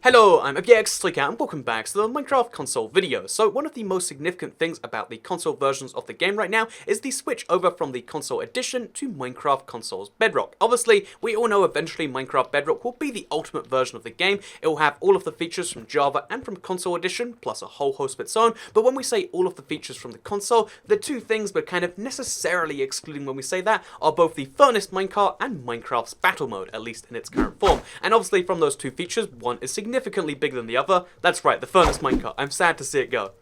Hello, I'm Elgato and welcome back to the Minecraft console video. So one of the most significant things about the console versions of the game right now is the switch over from the console edition to Minecraft Consoles Bedrock. Obviously, we all know eventually Minecraft Bedrock will be the ultimate version of the game. It will have all of the features from Java and from console edition, plus a whole host of its own. But when we say all of the features from the console, the two things we're kind of necessarily excluding when we say that are both the Furnace Minecart and Minecraft's Battle Mode, at least in its current form. And obviously from those two features, one is significantly bigger than the other. That's right, the Furnace Minecart. I'm sad to see it go.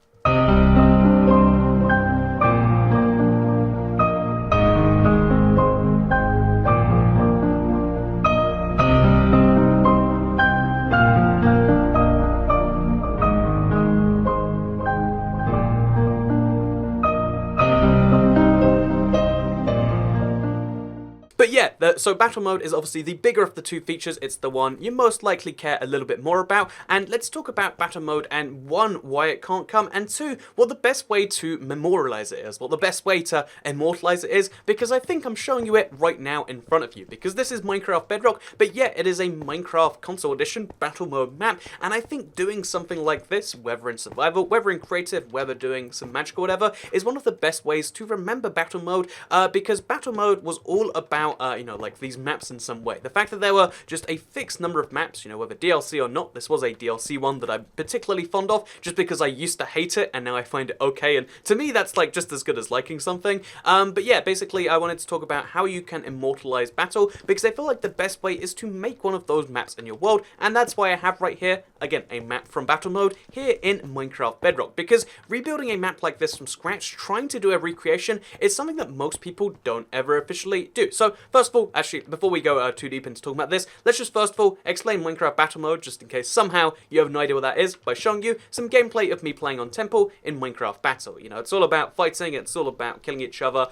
But yeah, so Battle Mode is obviously the bigger of the two features. It's the one you most likely care a little bit more about. And let's talk about Battle Mode and one, why it can't come, and two, what the best way to memorialize it is, what the best way to immortalize it is, because I think I'm showing you it right now in front of you. Because this is Minecraft Bedrock, but yeah, it is a Minecraft Console Edition Battle Mode map. And I think doing something like this, whether in survival, whether in creative, whether doing some magic or whatever, is one of the best ways to remember Battle Mode, because Battle Mode was all about like these maps in some way. The fact that there were just a fixed number of maps, whether DLC or not, this was a DLC one that I'm particularly fond of, just because I used to hate it and now I find it okay, and to me that's like just as good as liking something. But yeah, basically I wanted to talk about how you can immortalize battle, because I feel like the best way is to make one of those maps in your world, and that's why I have right here, again, a map from Battle Mode here in Minecraft Bedrock, because rebuilding a map like this from scratch, trying to do a recreation, is something that most people don't ever officially do. So first of all, actually, before we go too deep into talking about this, let's just first of all explain Minecraft Battle Mode, just in case somehow you have no idea what that is, by showing you some gameplay of me playing on Temple in Minecraft Battle. It's all about fighting, it's all about killing each other,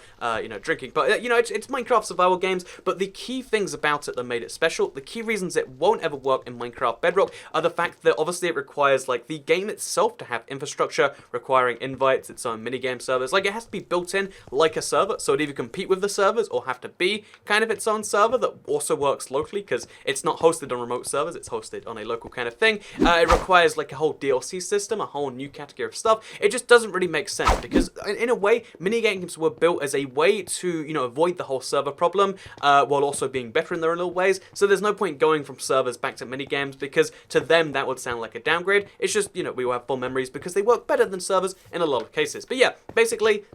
drinking, but it's Minecraft survival games. But the key things about it that made it special, the key reasons it won't ever work in Minecraft Bedrock, are the fact that obviously it requires like the game itself to have infrastructure, requiring invites, its own minigame servers. Like, it has to be built in like a server, so it either compete with the servers or have to be kind of its own server that also works locally, because it's not hosted on remote servers, it's hosted on a local kind of thing. It requires like a whole DLC system, a whole new category of stuff. It just doesn't really make sense, because in a way, minigames were built as a way to, avoid the whole server problem, while also being better in their little ways. So there's no point going from servers back to minigames, because to them that would sound like a downgrade. It's just, we will have full memories because they work better than servers in a lot of cases. But yeah, basically,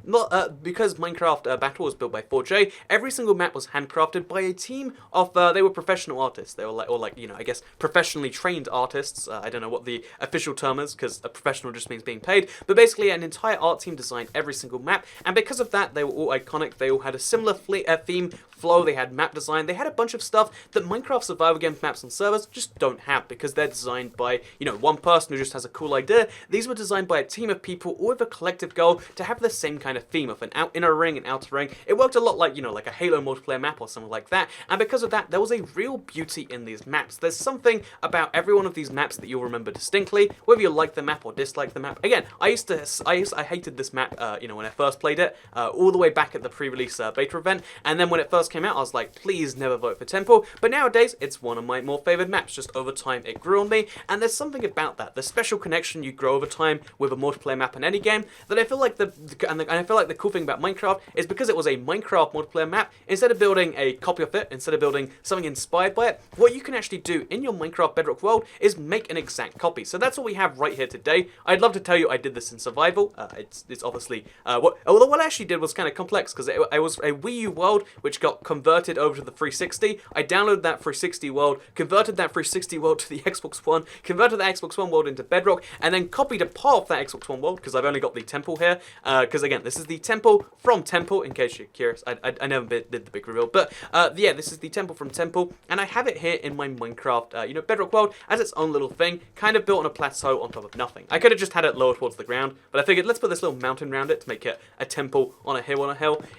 because Minecraft Battle was built by 4J, every single map was handcrafted by a team of, they were professional artists. They were I guess professionally trained artists. I don't know what the official term is, because a professional just means being paid. But basically an entire art team designed every single map, and because of that, they were all iconic. They all had a similar theme, flow, they had map design, they had a bunch of stuff that Minecraft survival game maps on servers just don't have, because they're designed by, one person who just has a cool idea. These were designed by a team of people, all with a collective goal to have the same kind of theme of an inner ring and outer ring. It worked a lot like, like a Halo multiplayer map or something like that, and because of that, there was a real beauty in these maps. There's something about every one of these maps that you'll remember distinctly, whether you like the map or dislike the map. Again, I hated this map, when I first played it, all the way back at the pre-release beta event, and then when it first came out, I was like, please never vote for Temple. But nowadays, it's one of my more favored maps. Just over time, it grew on me, and there's something about that, the special connection you grow over time with a multiplayer map in any game, that I feel like I feel like the cool thing about Minecraft is because it was a Minecraft multiplayer map, instead of building a copy of it, instead of building something inspired by it, what you can actually do in your Minecraft Bedrock world is make an exact copy. So that's what we have right here today. I'd love to tell you I did this in survival. It's obviously although what I actually did was kind of complex, because it was a Wii U world which got converted over to the 360. I downloaded that 360 world, converted that 360 world to the Xbox One, converted the Xbox One world into Bedrock, and then copied a part of that Xbox One world, because I've only got the Temple here, because again, this is the Temple from Temple, in case you're curious. I never did the big reveal, but yeah, this is the Temple from Temple, and I have it here in my Minecraft, Bedrock world as its own little thing, kind of built on a plateau on top of nothing. I could have just had it lower towards the ground, but I figured let's put this little mountain around it to make it a temple on a hill.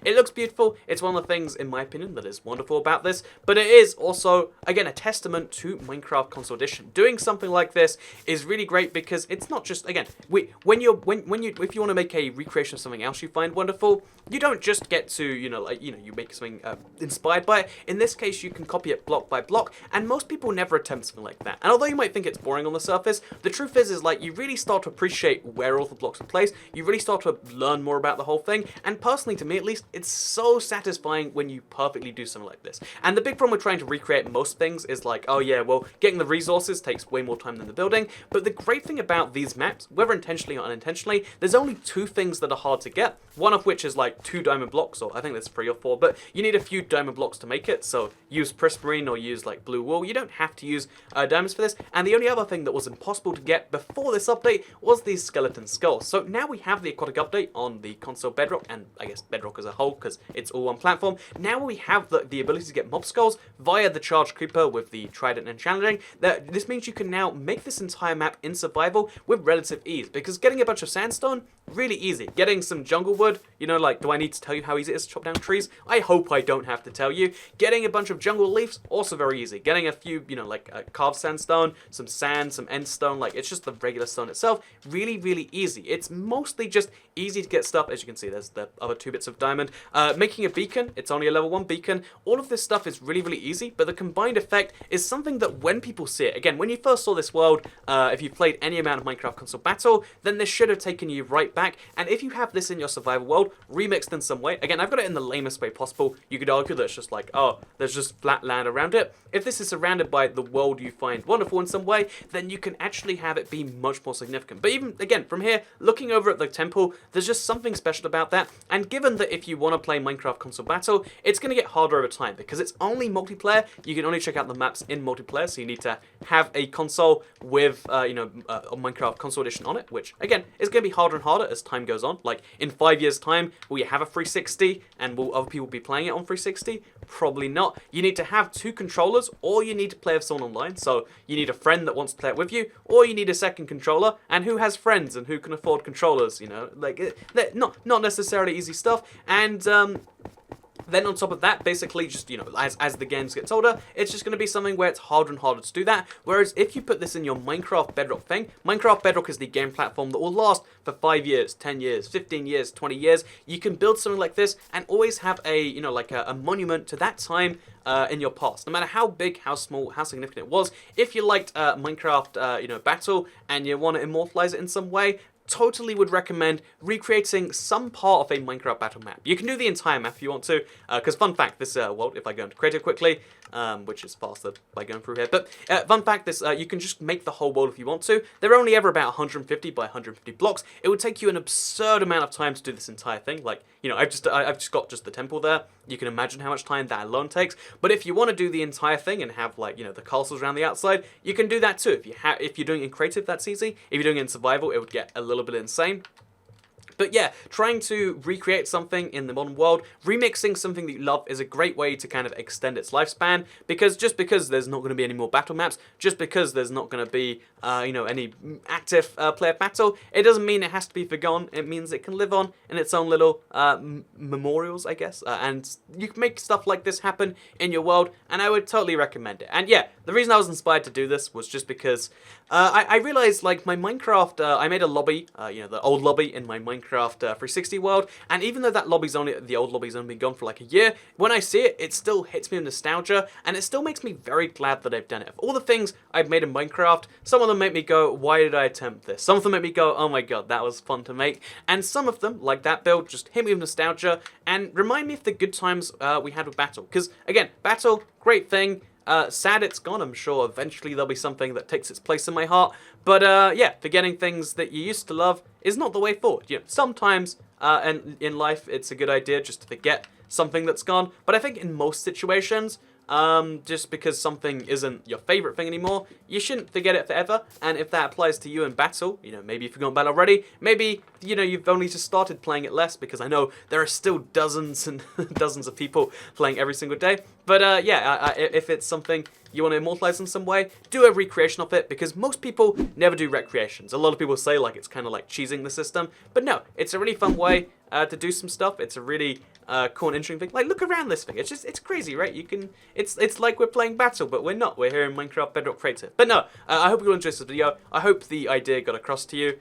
It looks beautiful. It's one of the things, in my opinion, that is wonderful about this, but it is also, again, a testament to Minecraft Console Edition. Doing something like this is really great, because it's not just, again, if you want to make a recreation of something else you find wonderful, you don't just get to, you make something inspired inspired by it. In this case, you can copy it block by block, and most people never attempt something like that. And although you might think it's boring on the surface, the truth is like you really start to appreciate where all the blocks are placed, you really start to learn more about the whole thing, and personally to me at least, it's so satisfying when you perfectly do something like this. And the big problem with trying to recreate most things is like, oh yeah, well, getting the resources takes way more time than the building, but the great thing about these maps, whether intentionally or unintentionally, there's only two things that are hard to get, one of which is like 2 diamond blocks, or I think there's 3 or 4, but you need a few diamond blocks to make it, so use prismarine or use like blue wool. You don't have to use diamonds for this, and the only other thing that was impossible to get before this update was these skeleton skulls. So now we have the aquatic update on the console Bedrock, and I guess Bedrock as a whole, because it's all one platform. Now we have the ability to get mob skulls via the charged creeper with the trident and challenging. This means you can now make this entire map in survival with relative ease, because getting a bunch of sandstone, really easy. Getting some jungle wood, you know, like, do I need to tell you how easy it is to chop down trees? I hope I don't have to tell you. Getting a bunch of jungle leaves, also very easy. Getting a few, you know, like carved sandstone, some sand, some end stone, like it's just the regular stone itself, really, really easy. It's mostly just easy to get stuff. As you can see, there's the other 2 bits of diamond. Making a beacon, it's only a level 1 beacon. All of this stuff is really, really easy, but the combined effect is something that when people see it, again, when you first saw this world, if you've played any amount of Minecraft console battle, then this should have taken you right back. And if you have this in your survival world, remixed in some way, again, I've got it in the lamest way possible. You could argue that it's just like, oh, there's just flat land around it. If this is surrounded by the world you find wonderful in some way, then you can actually have it be much more significant. But even, again, from here, looking over at the temple, there's just something special about that. And given that if you want to play Minecraft console battle, it's going to get harder over time because it's only multiplayer. You can only check out the maps in multiplayer, so you need to have a console with, a Minecraft console edition on it, which, again, is going to be harder and harder as time goes on. Like, in 5 years' time, will you have a 360 and will other people be playing it on 360? Probably not. You need to have 2 controllers, or you need to play with someone online. So you need a friend that wants to play it with you, or you need a second controller. And who has friends and who can afford controllers? You know, like not necessarily easy stuff. And then on top of that, basically just, you know, as the games get older, it's just going to be something where it's harder and harder to do that. Whereas if you put this in your Minecraft Bedrock thing, Minecraft Bedrock is the game platform that will last for 5 years, 10 years, 15 years, 20 years. You can build something like this and always have a, you know, like a monument to that time in your past, no matter how big, how small, how significant it was. If you liked Minecraft, battle, and you want to immortalize it in some way, totally would recommend recreating some part of a Minecraft battle map. You can do the entire map if you want to, because fun fact, this world, if I go into creative quickly, which is faster by going through here, but fun fact, this you can just make the whole world if you want to. They're only ever about 150 by 150 blocks. It would take you an absurd amount of time to do this entire thing. Like, you know, I've just got just the temple there. You can imagine how much time that alone takes. But if you want to do the entire thing and have, like, you know, the castles around the outside, you can do that too. If you're doing it in creative, that's easy. If you're doing it in survival, it would get a little bit insane. But yeah, trying to recreate something in the modern world, remixing something that you love is a great way to kind of extend its lifespan, because just because there's not going to be any more battle maps, just because there's not going to be, any active player battle, it doesn't mean it has to be forgone. It means it can live on in its own little memorials, I guess, and you can make stuff like this happen in your world, and I would totally recommend it. And yeah, the reason I was inspired to do this was just because I realized, like, my Minecraft, I made a lobby, the old lobby in my Minecraft 360 world, and even though the old lobby's only been gone for like a year, when I see it, it still hits me with nostalgia, and it still makes me very glad that I've done it. Of all the things I've made in Minecraft, some of them make me go, why did I attempt this? Some of them make me go, oh my god, that was fun to make, and some of them, like that build, just hit me with nostalgia, and remind me of the good times we had with Battle, because, again, Battle, great thing. Sad it's gone. I'm sure eventually there'll be something that takes its place in my heart. But yeah, forgetting things that you used to love is not the way forward. You know, sometimes in life it's a good idea just to forget something that's gone. But I think in most situations, just because something isn't your favorite thing anymore, you shouldn't forget it forever. And if that applies to you in battle, maybe you've forgotten battle already, maybe, you've only just started playing it less, because I know there are still dozens and dozens of people playing every single day. But yeah, if it's something you want to immortalize in some way, do a recreation of it, because most people never do recreations. A lot of people say, like, it's kind of like cheesing the system, but no, it's a really fun way to do some stuff. It's a really cool and interesting thing. Like, look around this thing. It's crazy, right? It's like we're playing Battle, but we're not. We're here in Minecraft Bedrock Creative. But no, I hope you all enjoyed this video. I hope the idea got across to you.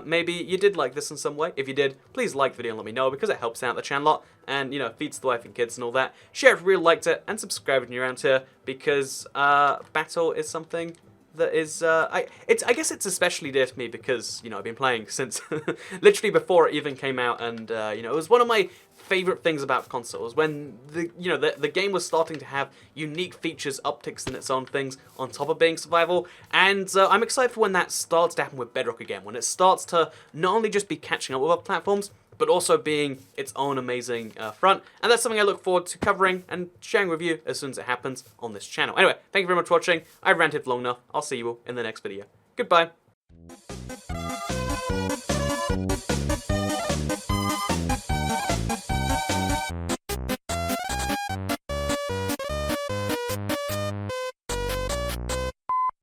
maybe you did like this in some way. If you did, please like the video and let me know, because it helps out the channel a lot, and, you know, feeds the wife and kids and all that. Share if you really liked it, and subscribe if you're around here, because battle is something that is, I guess it's especially dear to me because, you know, I've been playing since literally before it even came out, and, you know, it was one of my favorite things about consoles when the game was starting to have unique features, upticks in its own things on top of being survival, and I'm excited for when that starts to happen with Bedrock again, when it starts to not only just be catching up with other platforms, but also being its own amazing front, and that's something I look forward to covering and sharing with you as soon as it happens on this channel. Anyway, thank you very much for watching. I've ranted for long enough. I'll see you all in the next video. Goodbye.